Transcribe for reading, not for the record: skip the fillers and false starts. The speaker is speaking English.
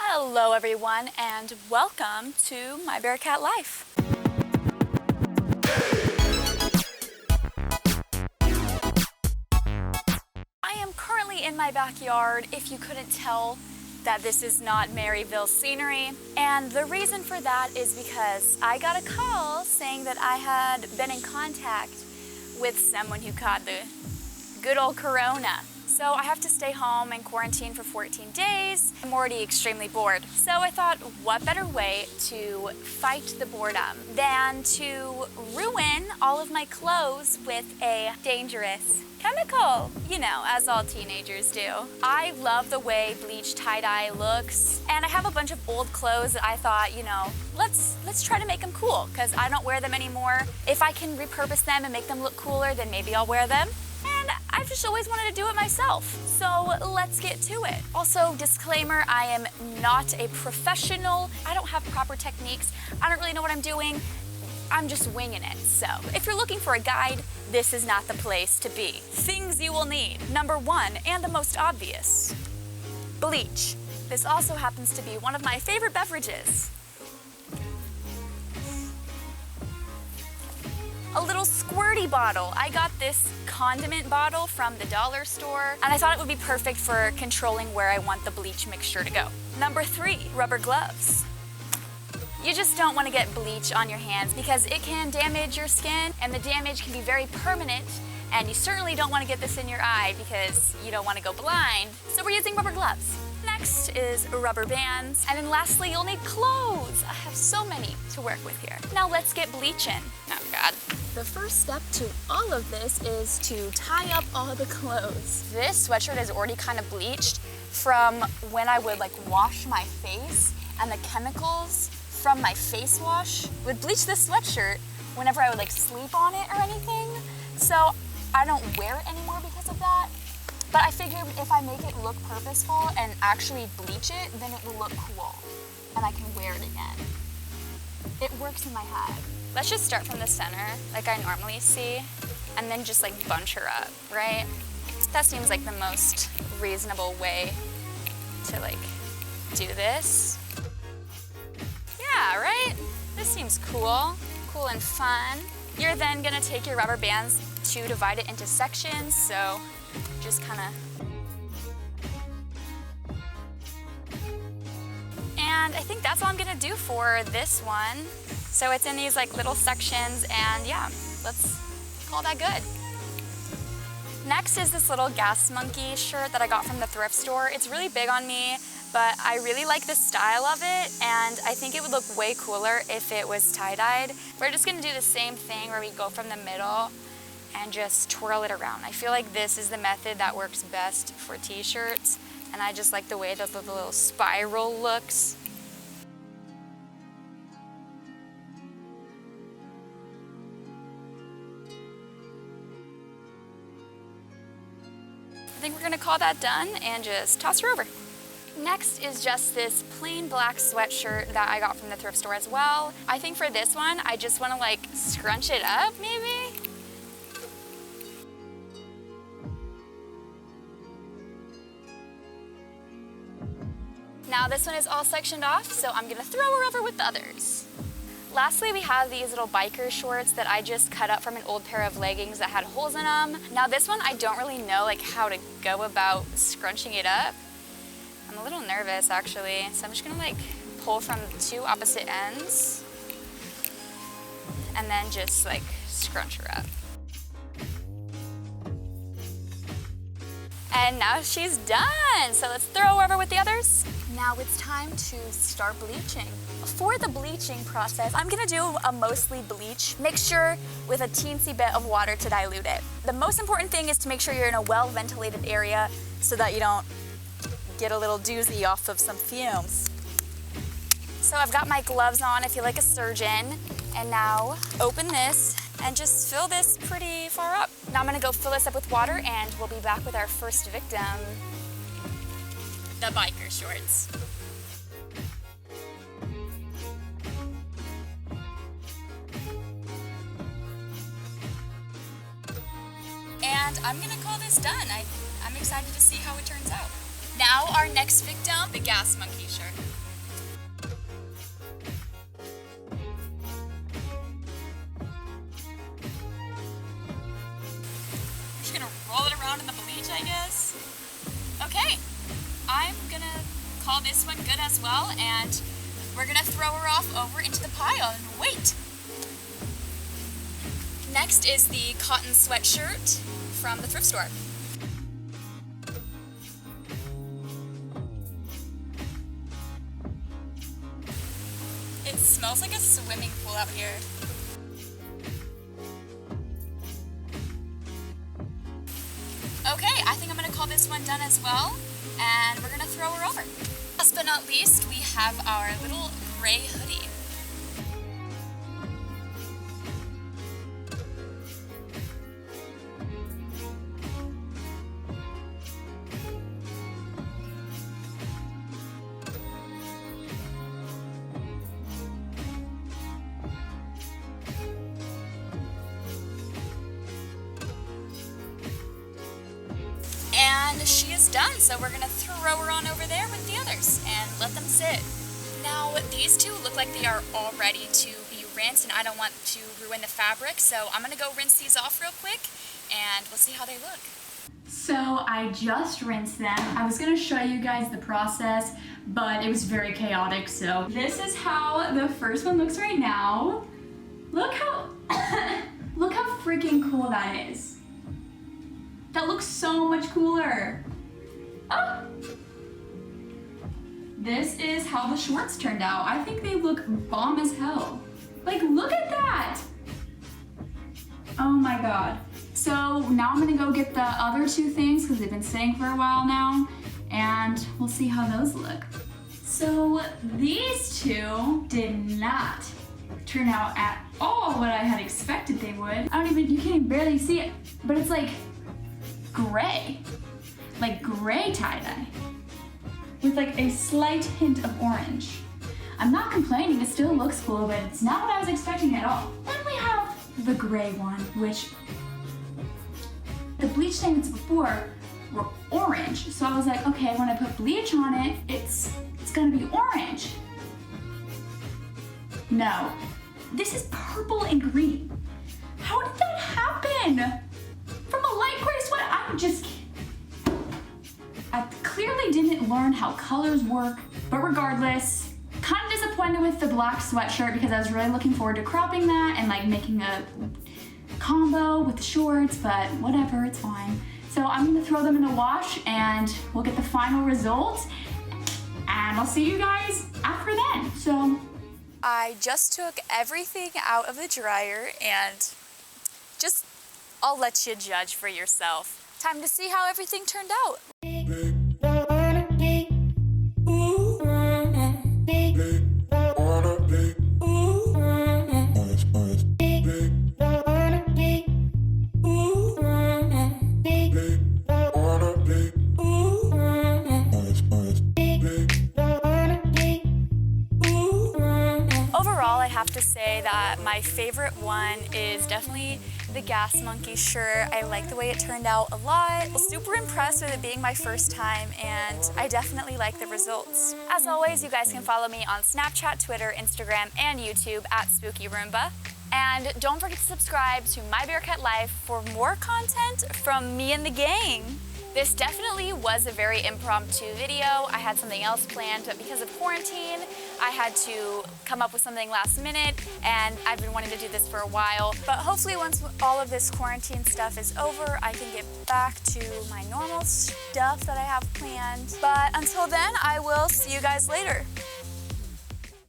Hello everyone and welcome to my Bearcat life. I am currently in my backyard, if you couldn't tell that this is not Maryville scenery. And the reason for that is because I got a call saying that I had been in contact with someone who caught the good old corona. So I have to stay home and quarantine for 14 days. I'm already extremely bored. So I thought, what better way to fight the boredom than to ruin all of my clothes with a dangerous chemical, you know, as all teenagers do. I love the way Bleach tie-dye looks, and I have a bunch of old clothes that I thought, you know, let's try to make them cool, because I don't wear them anymore. If I can repurpose them and make them look cooler, then maybe I'll wear them. And I've just always wanted to do it myself, so let's get to it. Also, disclaimer, I am not a professional. I don't have proper techniques. I don't really know what I'm doing. I'm just winging it. So if you're looking for a guide, this is not the place to be. Things you will need. Number one, and the most obvious, bleach. This also happens to be one of my favorite beverages. A little squirty bottle. I got this condiment bottle from the dollar store, and I thought it would be perfect for controlling where I want the bleach mixture to go. Number three, rubber gloves. You just don't want to get bleach on your hands because it can damage your skin, and the damage can be very permanent, and you certainly don't want to get this in your eye because you don't want to go blind. So we're using rubber gloves. Next is rubber bands, and then lastly, you'll need clothes. I have so many to work with here. Now let's get bleaching. Oh God. The first step to all of this is to tie up all the clothes. This sweatshirt is already kind of bleached from when I would like wash my face, and the chemicals from my face wash would bleach this sweatshirt whenever I would like sleep on it or anything. So I don't wear it anymore because of that. But I figured if I make it look purposeful and actually bleach it, then it will look cool and I can wear it again. It works in my head. Let's just start from the center like I normally see and then just like bunch her up, right? That seems like the most reasonable way to like do this. Yeah, right? This seems cool and fun. You're then gonna take your rubber bands to divide it into sections, so just kind of. And I think that's all I'm gonna do for this one. So it's in these like little sections, and yeah, let's call that good. Next is this little gas monkey shirt that I got from the thrift store. It's really big on me, but I really like the style of it, and I think it would look way cooler if it was tie-dyed. We're just gonna do the same thing where we go from the middle and just twirl it around. I feel like this is the method that works best for t-shirts, and I just like the way that the little spiral looks. I think we're gonna call that done and just toss her over. Next is just this plain black sweatshirt that I got from the thrift store as well. I think for this one, I just wanna like scrunch it up maybe. Now this one is all sectioned off, so I'm gonna throw her over with the others. Lastly, we have these little biker shorts that I just cut up from an old pair of leggings that had holes in them. Now this one, I don't really know like how to go about scrunching it up. I'm a little nervous actually, so I'm just gonna like pull from two opposite ends and then just like scrunch her up. And now she's done, so let's throw her over with the others. Now it's time to start bleaching. For the bleaching process, I'm gonna do a mostly bleach mixture with a teensy bit of water to dilute it. The most important thing is to make sure you're in a well-ventilated area so that you don't get a little doozy off of some fumes. So I've got my gloves on, I feel like a surgeon, and now open this and just fill this pretty far up. Now I'm gonna go fill this up with water and we'll be back with our first victim, the biker shorts. And I'm gonna call this done. I'm excited to see how it turns out. Now Now our next victim, the gas monkey shirt. Just gonna roll it around in the bleach, I guess. Okay, I'm gonna call this one good as well, and we're gonna throw her off over into the pile and wait. Next is the cotton sweatshirt from the thrift store. It smells like a swimming pool out here. Okay, I think I'm gonna call this one done as well, and we're gonna throw her over. Last but not least, we have our little gray hoodie. And she is done, so we're gonna throw her on over there with the others and let them sit. Now, these two look like they are all ready to be rinsed, and I don't want to ruin the fabric, so I'm gonna go rinse these off real quick, and we'll see how they look. So I just rinsed them. I was gonna show you guys the process, but it was very chaotic, so this is how the first one looks right now. Look how, look how freaking cool that is. That looks so much cooler. Oh! This is how the shorts turned out. I think they look bomb as hell. Like, look at that! Oh my god. So now I'm gonna go get the other two things because they've been sitting for a while now, and we'll see how those look. So these two did not turn out at all what I had expected they would. You can't even barely see it, but it's like gray tie-dye with like a slight hint of orange. I'm not complaining, it still looks cool, but it's not what I was expecting at all. Then we have the gray one, which the bleach stains before were orange. So I was like, okay, when I put bleach on it, it's gonna be orange. No, this is purple and green. How did that happen? From a light gray sweater, I clearly didn't learn how colors work, but regardless, kind of disappointed with the black sweatshirt because I was really looking forward to cropping that and like making a combo with the shorts, but whatever, it's fine. So I'm gonna throw them in the wash and we'll get the final result, and I'll see you guys after then. So I just took everything out of the dryer and I'll let you judge for yourself. Time to see how everything turned out. Overall, I have to say that my favorite one is definitely the gas monkey shirt. I like the way it turned out a lot. I was super impressed with it being my first time, and I definitely like the results. As always, you guys can follow me on Snapchat, Twitter, Instagram, and YouTube at Spooky Roomba. And don't forget to subscribe to My Bearcat Life for more content from me and the gang. This definitely was a very impromptu video. I had something else planned, but because of quarantine, I had to come up with something last minute, and I've been wanting to do this for a while. But hopefully once all of this quarantine stuff is over, I can get back to my normal stuff that I have planned. But until then, I will see you guys later.